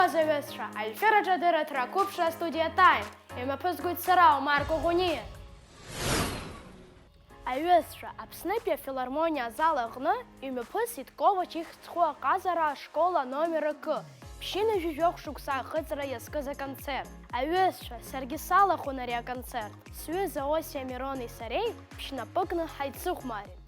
Ишәымаз аҩызцәа, аефир аҿадырраҭара ақәыԥшра Астудия Таим, имаԥызгоит сара Омар Кугуниа. Аҩызцәа, Аԥснытәи афилармониа азал аҟны имҩаԥысит Ковач ихьӡ-хәы аҟазара ашкол аномер 1, ԥшьына жәижәохә шықәса ахыҵра иазкыз аконцерт. Аҩызцәа, саргьы салахәын ари аконцерт. Сҩыза Осиа Мирони сареи ԥшьнапыкны ҳаицыхәмарит.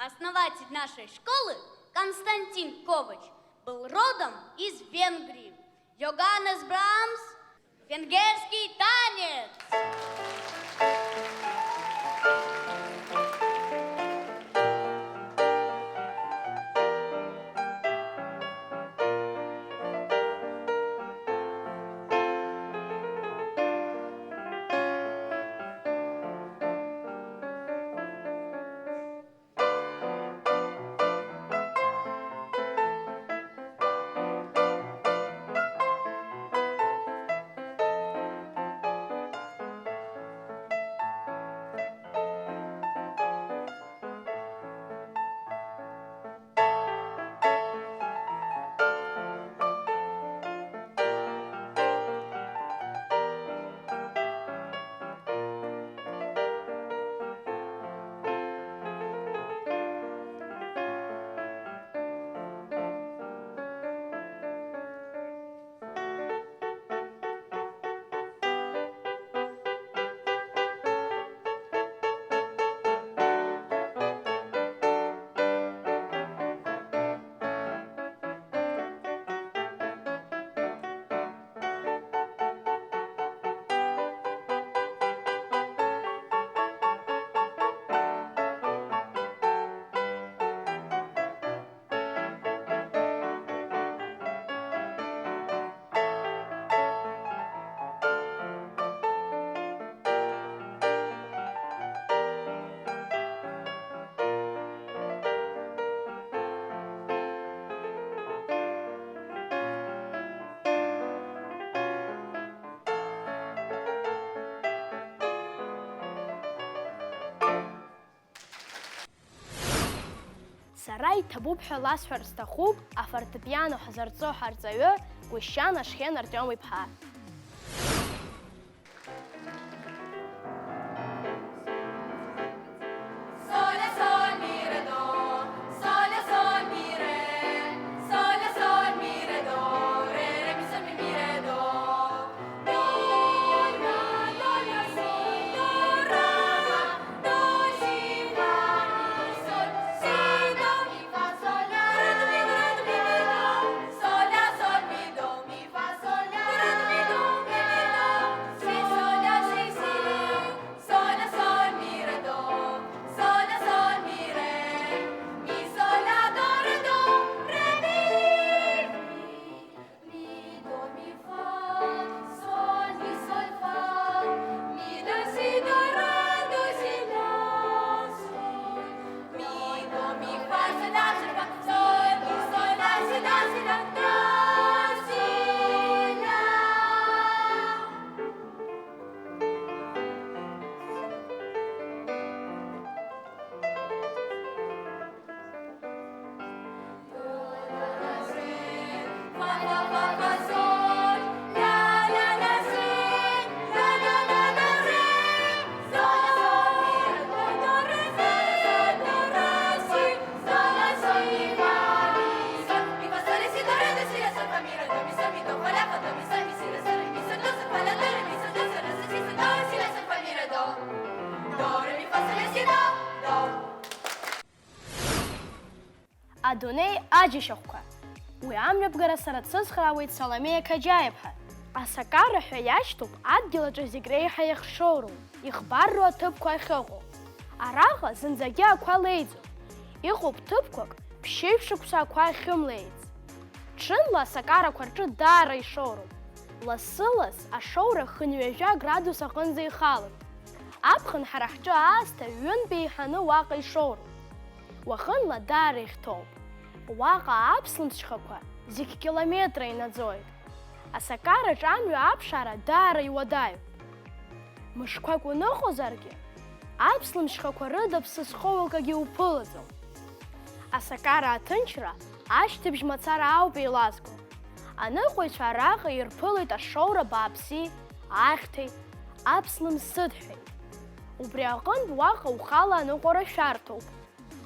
Основатель нашей школы Константин Ковач был родом из Венгрии. Йоганнес Брамс – венгерский танец. Сара иҭабуп ҳәа ласҳәар сҭахуп афортепиано ҳзырҵо ҳарҵаҩы Гәышьан Ашхен Артиом-иԥҳа. Адунеи аџьашьахәқәа. Уи амҩаԥгара сара дсыцхраауеит Саломеиа Қаџьаиԥҳа. Асакара ҳәа иашьҭоуп адгьыл аҿы зегь реиҳа иахшоуроу, ихбарроу аҭыԥқәа ахьыҟоу. Араҟа зынӡагьы ақәа леиӡом. Иҟоуп ҭыԥқәак ԥшьеиԥшықәса ақәа ахьымлеиц. Ҽынла асакарақәа рҿы даара ишоуроуп. Лассы-ласс ашоура хынҩажәа градус аҟынӡа ихалоит. Аԥхын ҳара ҳҿы аасҭа ҩынтә еиҳаны уаҟа ишоуроуп. Уахынла даара ихьҭоуп. Уаҟа аԥслымӡшьхақәа зегь километра инаӡоит. Асакараҿ амҩа аԥшаара даара иуадаҩуп. Мышқәак уныҟозаргьы, аԥслымшьхақәа рыда ԥсы зхоу уԥылаӡом. Асакара аҭынчра ашьҭыбжь мацара ауп еилазго. Аныҟәаҩцәа араҟа ирԥылеит ашоура бааԥси, ахьҭеи, аԥслымсыдҳәеи. Убри аҟынтә уаҟа ухала аныҟәара шәарҭоуп.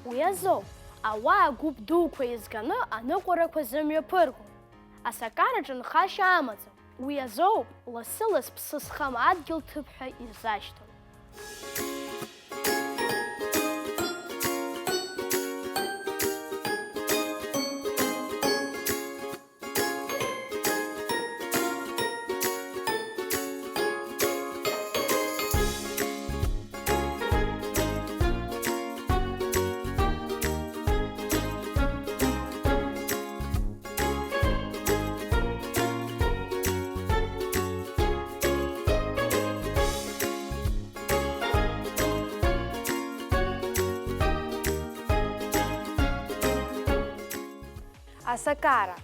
Уи азоуп, ауаа гәыԥ дуқәа изганы аныҟәарақәа зымҩаԥырго. Асакараҿы нхашьа амаӡам. Уи азоуп, лассы-ласс ԥсы зхам адгьыл ҭыԥҳәа ирзашьҭоу. Асакара.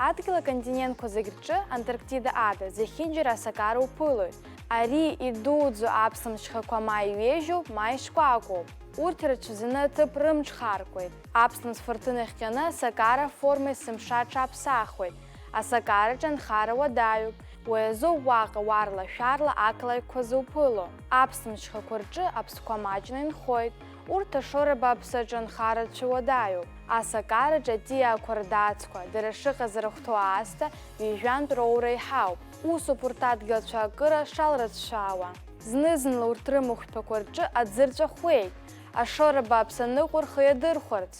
Адгьыл аконтинентқәа зегь рҿы Антарктида ада зехьынџьара асакара уԥылоит. Ари идуӡӡоу аԥслымшьхақәа ма иҩежьуп, ма ишкәакәоуп. Урҭ ирацәаӡаны аҭыԥ рымҽхаркуеит. Аԥслымӡ фырҭына ихҟьаны асакара форма есымша аҽаԥсахуеит. Асакараҿы анхара уадаҩуп. Уи азоуп уаҟа уарла-шәарла ақалақьқәа зуԥыло. Аԥслымшьхақәа рҿы аԥсқәа маҷны инхоит. Урҭ ашоура бааԥсаҿы анхарацәа уадаҩуп. Асакараҿы атиаақәа рдаацқәа, дара шыҟаз рыхәҭоу аасҭа ҩажәантә роура иҳауп. Усоуп урҭ адгьылцәа акыра шалрыцәшәаауа. Зны-зынла урҭ рымахәҭақәа рҿы аӡы рҵәахуеит, ашоура бааԥс аныҟәа рхы иадырхәарц.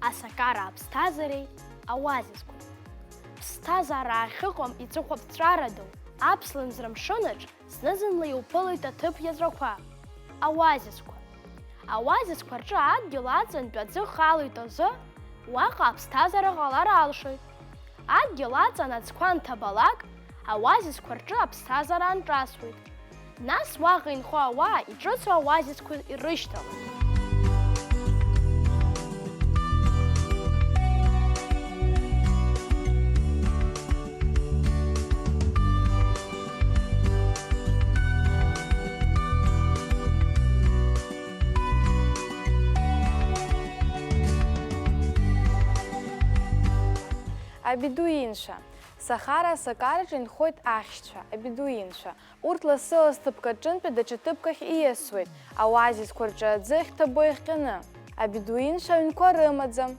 Асакара аԥсҭазаареи ауазизқәеи. Ԥсҭазаара ахьыҟам иҵыхәаԥҵәарадоу, аԥслымӡра мшынаҿ зны-зынла иуԥылеит аҭыԥ иаҵәақәа, ауазизқәа. Ауазизқәа рҿы адгьыл аҵантәи аӡы халеит азы, уаҟа аԥсҭазаара ҟалар алшоит. Адгьыл аҵан аӡқәа анҭабалак, ауазизқәа рҿы аԥсҭазаара анҿасуеит. Нас уаҟа инхо ауаа иҿыцу ауазизқәа ирышьҭалоит. Абедуинцәа. Сахара асакараҿы инхоит ахьшьцәа, абедуинцәа. Урҭ лассы-ласс ҭыԥкаҿынтәи даҽа ҭыԥкахь ииасуеит, ауазизқәа рҿы аӡы ахьҭабо ихҟьаны. Абедуинцәа аҩнқәа рымаӡам.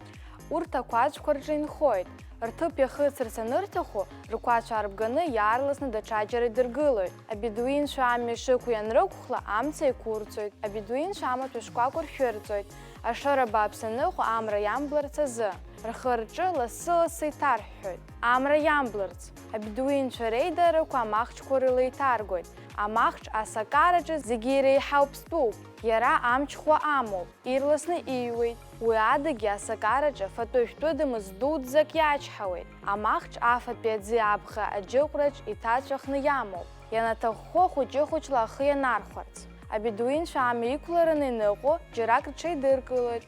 Урҭ ақәацәқәа рҿы инхоит. Рҭыԥ иахыҵырц анырҭаху, рқәацә аарбганы иаарласны даҽаџьара идыргылоит. Абедуинцәа амҩа шықәу ианрықәхла, амца еиқәурҵоит. Абедуинцәа амаҭәа шкәакәа ршәырҵоит. Ашоура бааԥс аныҟәо амра иамблырц азы. Рхы-рҿы лассы-лассы иҭарҳәҳәоит. Амра иамблырц. Абедуинцәа реидарақәа амахҽқәа рыла иҭаргоит. Амахҽ асакараҿы зегьы иреиҳау ԥстәуп. Иара амчхәа амоуп, ирласны иҩуеит. Уи адагьы асакараҿы фатәы-шәтәыдамыз дуӡӡак иачҳауеит. Амахҽ афатәи аӡы абӷа аџьыҟәраҿ иҭаҵәахны иамоуп. Ианаҭаххо хәыҷы-хәыҷла ахы ианархәарц. Абедуинцәа амҩа иқәлараны иныҟәо џьарак рҽеидыркылоит.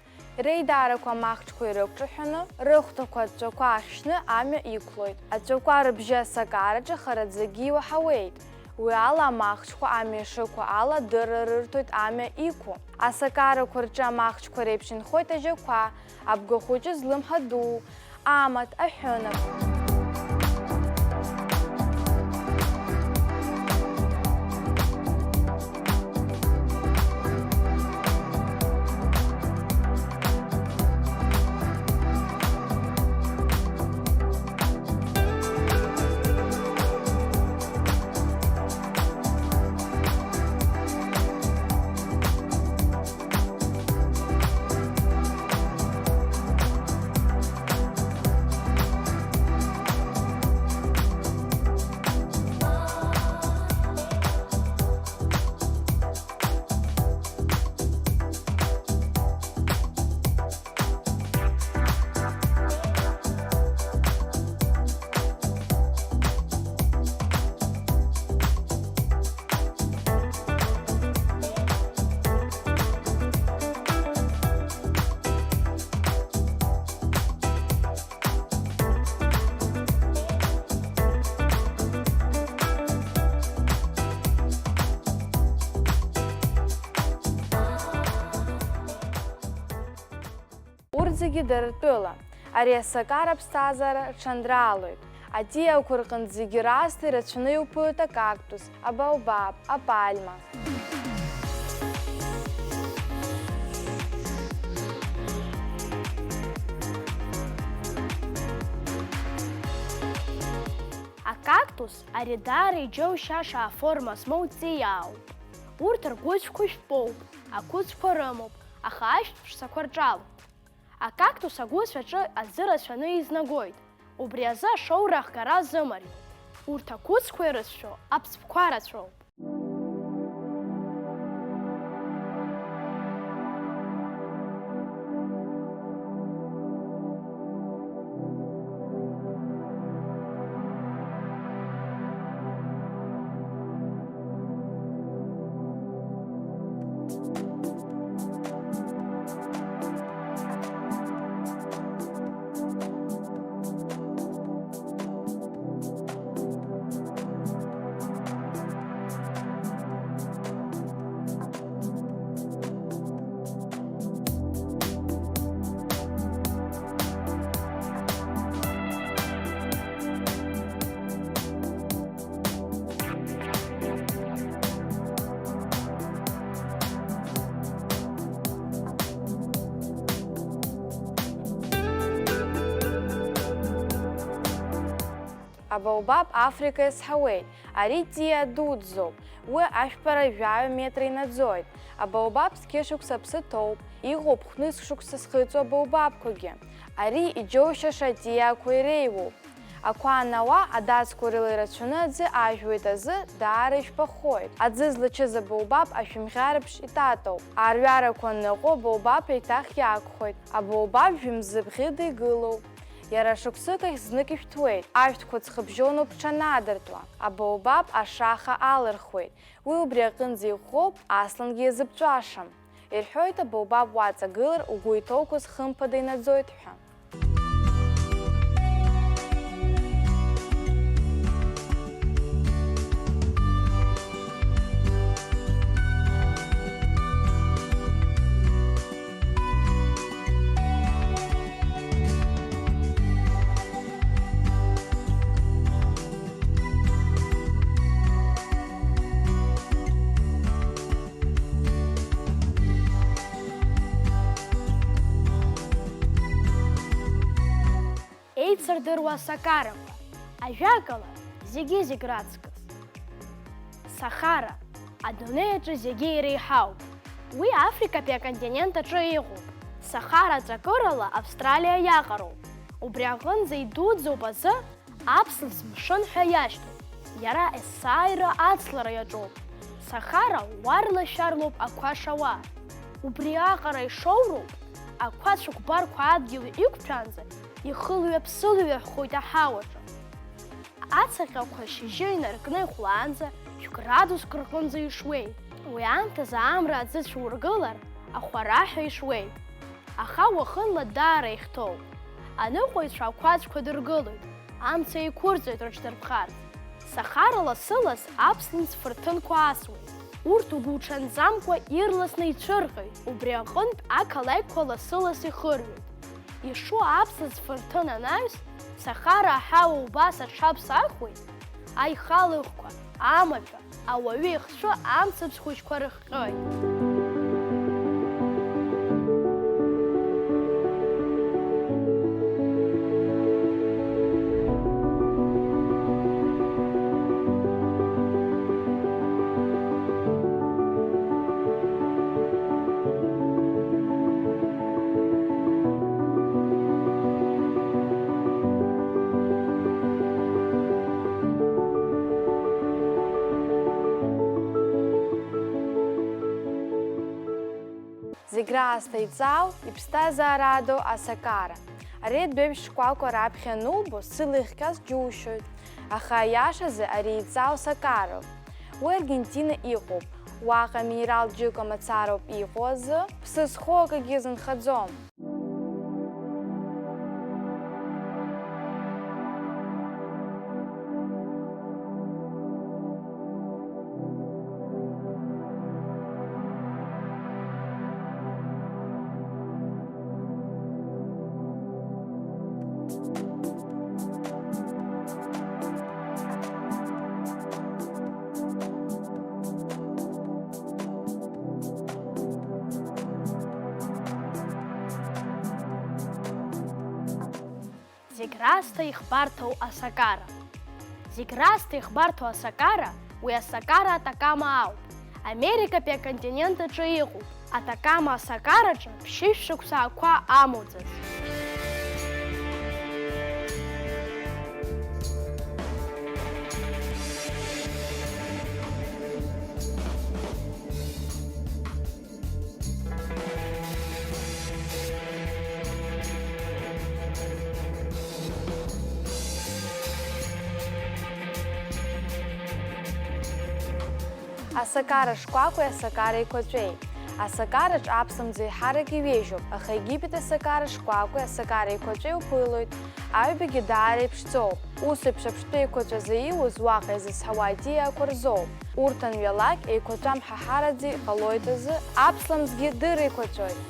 Реидарақәа амахҽқәа ирықәҿаҳәаны, рыхәҭақәа аҵәақәа ахьшьны амҩа иқәлоит. Аҵәақәа рыбжьы асакараҿы хараӡагьы иуаҳауеит. Уи ала амахҽқәа амҩа шықәу ала дырра рырҭоит амҩа иқәу. Асакарақәа рҿы амахҽқәа реиԥш инхоит ажьақәа, абгахәыҷы злымҳа ду, амаҭ, аҳәынаԥ. зегьы даратәыла. Ари асакара аԥсҭазаара ҽандралоит. Атиақәа рҟынтә зегьы расла ирацәаны иуԥылоит акактус, абаобаб, апальма. Акактус ари даара иџьоушьаша аформа змоу ҵиаауп. Урҭ ргәыцәқәа шәпоуп, ақәыцқәа рымоуп, аха ашәҭ-ԥшӡақәа рҿалоит. Акактус агәыцәаҿы аӡы рацәаны изнагоит, убри азы ашоура ахгара азымариоуп. Урҭ ақәыцқәа ирызшәо аԥсԥқәа рацәоуп. Абаобаб Африка иазҳауеит, ари ҵиаа дуӡӡоуп, уи ашәпара 1 метр инаӡоит. Абаобаб зқьышықәса аԥсы ҭоуп, иҟоуп хәныс шықәса зхыҵуа абаобабқәагьы. Ари иџьоушьаша атиақәа иреиуоуп. Ақәа анауа адацқәа рыла ирацәаны аӡы ажәуеит азы даара ишәпахоит. Аӡы злачыз абаобаб ашәымӷьарԥш итатоуп. Арҩарақәа аныҟоу абаобаб еиҭах иагхоит. Абаобаб жәымзыбӷьыда игылоуп. Иара шықәсык ахь знык ишәҭуеит, ашәҭқәа ҵхыбжьонуп ҽанадыртуа. Абаобаб ашаха алырхуеит. Уи убри аҟынӡа иӷәӷәоуп, аслангьы иазыԥҵәашам. Ирҳәоит абаобаб уаҵагылар угәы иҭоуқәаз хымԥада инаӡоит ҳәа. Еицырдыруа асакарақәа, ажәакала зегьы раҵкыс. Сахара, адунеи аҿы зегьы иреиҳауп. Уи Африкатәи аконтинент аҿы иҟоуп. Сахара ҵакырала Австралиа иаҟароуп. Убри аҟынӡа идуӡӡоуп азы аԥслымӡ мшын ҳәа иашьҭоуп. Иара есааира ацлара иаҿоуп. Сахара уарлашәарлоуп ақәа шауа. Убри аҟара ишоуроуп, ақәа цәыкәбарқәа адгьыл иқәҭәаанӡа ихылҩа-ԥсылҩаҳәхоит аҳауаҿы. Ацаҟьақәа шьыжьы инаркны ихәлаанӡа 1 градуск рҟынӡа ишуеит. Уи аамҭазы амра аӡы цәургылар, ахәараҳәа ишуеит. Аха уахынла даара ихьҭоуп. Аныҟәаҩцәа ақәацәқәа дыргылоит, амца еиқәырҵоит рыҽдырԥхарц. Сахара ласылас аԥслымӡ фырҭынқәа асуеит. Урҭ угәуҽанӡамкәа ирласны ицәырҟьоит, убри аҟынтә ақалақьқәа ласылас ихырҩоит. Ишу аԥслымӡ фырҭын анаҩс, Сахара аҳауа убас аҽаԥсахуеит, аихалыхқәа, амаҭәа, ауаҩы ихцәы амцабз хәыҷқәа рыхҟьоит. Зегь раасҭа иҵаау, иԥсҭазаарадоу асакара. Ари адәеиԥш шкәакәа раԥхьа анубо сыла ихҟьаз џьушьоит, аха аиашазы ари иҵаау сакароуп. Уи Аргентина иҟоуп, уаҟа минерал џьык амацароуп иҟоу азы, ԥсы зхоу акагьы зынхаӡом. зегь расҭа ихбарҭоу асакара. Зегь расҭа ихбарҭоу асакара, уи асакара атакама ауп. Америкатәи аконтинент аҿы иҟоуп. Атакама асакараҿы ԥшьышә шықәсаақәа амоуӡаз. Асакара шкәакәеи асакара еиқәаҵәеи. Асакараҿ аԥсымӡ еиҳарак иҩежьуп, аха Египет асакара шкәакәеи асакара еиқәаҵәеи уԥылоит. Аҩбагьы даара иԥшӡоуп. Ус еиԥш аԥштәы еиқәаҵәа ииуз уаҟа изызҳауа аидеиақәа рзоуп. Урҭ анҩалак еиқәаҵәа мҳаҳараӡа иҟалоит азы, аԥслымӡгьы дыра еиқәаҵәоит.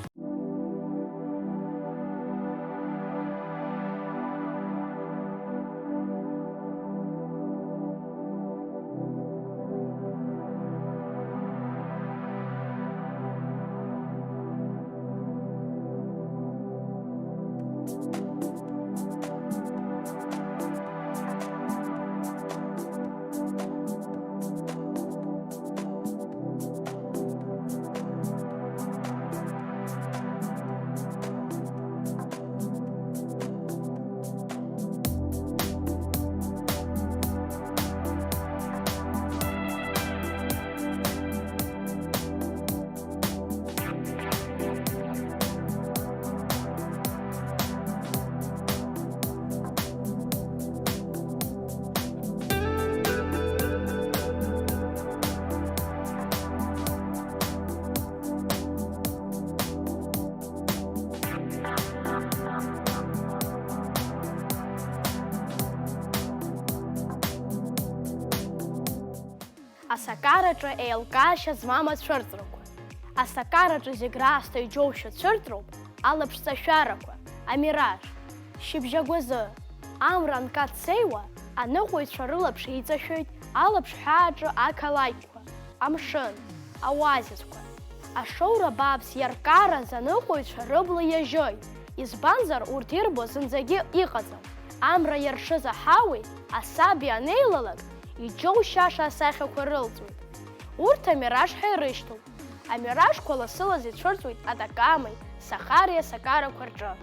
Асакараҿы еилкаашьа змам ацәырҵрақәа. Асакараҿы зегь раасҭа иџьоушьо цәырҵроуп алаԥшҵашәарақәа, амираж, шьыбжьагәазы. Амра анкацеиуа, аныҟәаҩцәа рылаԥш иҵашәоит алаԥш ҳәааҿы ақалақьқәа, амшын, ауазизқәа. Ашоура бааԥс иаркараз аныҟәаҩцәа рыбла иажьоит, избанзар урҭ ирбо зынӡагьы иҟаӡам. Амра иаршыз аҳауеи, асаби анеилалак, иџьоушьаша асахьақәа рылҵуеит. Урҭ амираж ҳәа ирышьҭоуп. Амиражқәа ласылаз ицәырҵуеит атакамеи, сахареи асакарақәа рҿы.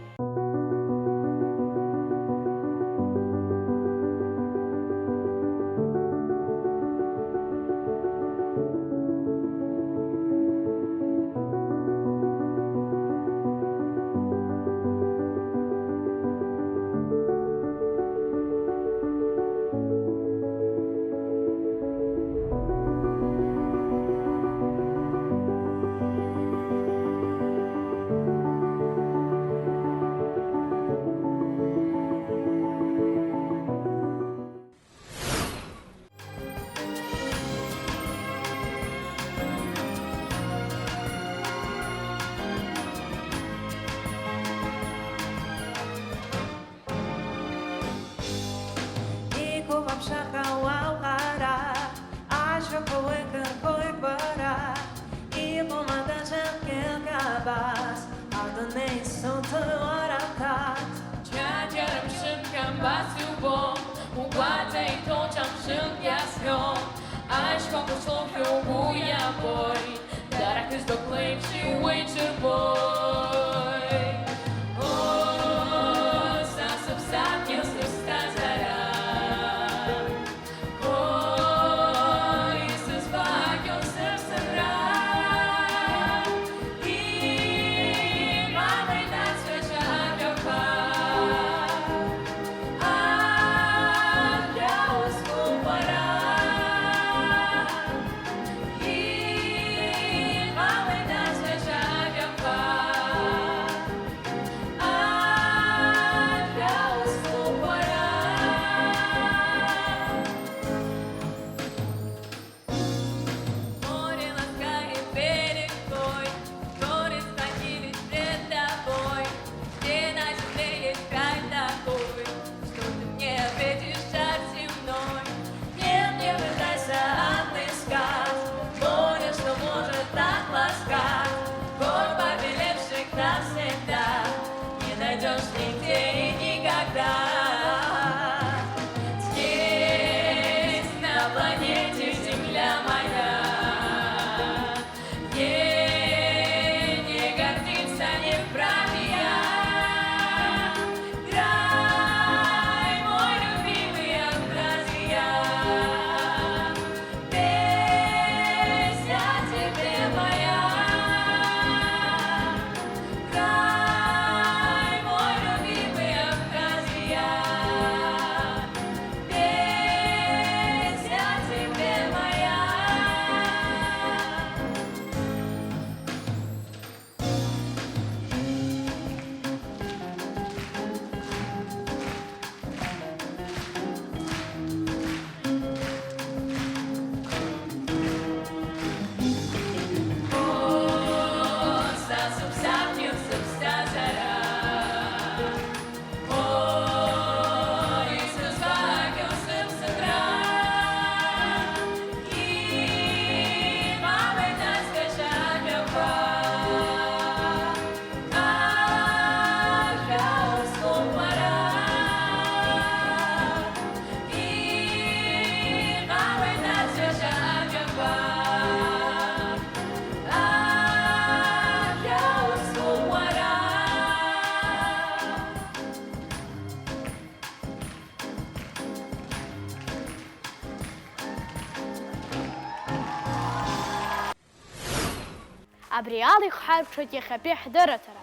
Абри ала ихҳарԥҽуеит иахьатәи ҳдырраҭара.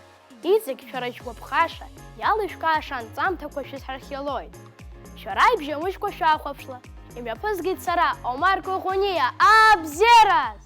Иҵегь шәара шәгәаԥхаша, иалышәкааша анҵамҭақәа шәызҳархиалоит. Шәара ибжьамыжькәа шәахәаԥшла, имҩаԥызгеит сара, Омар Коӷониа, абзераз!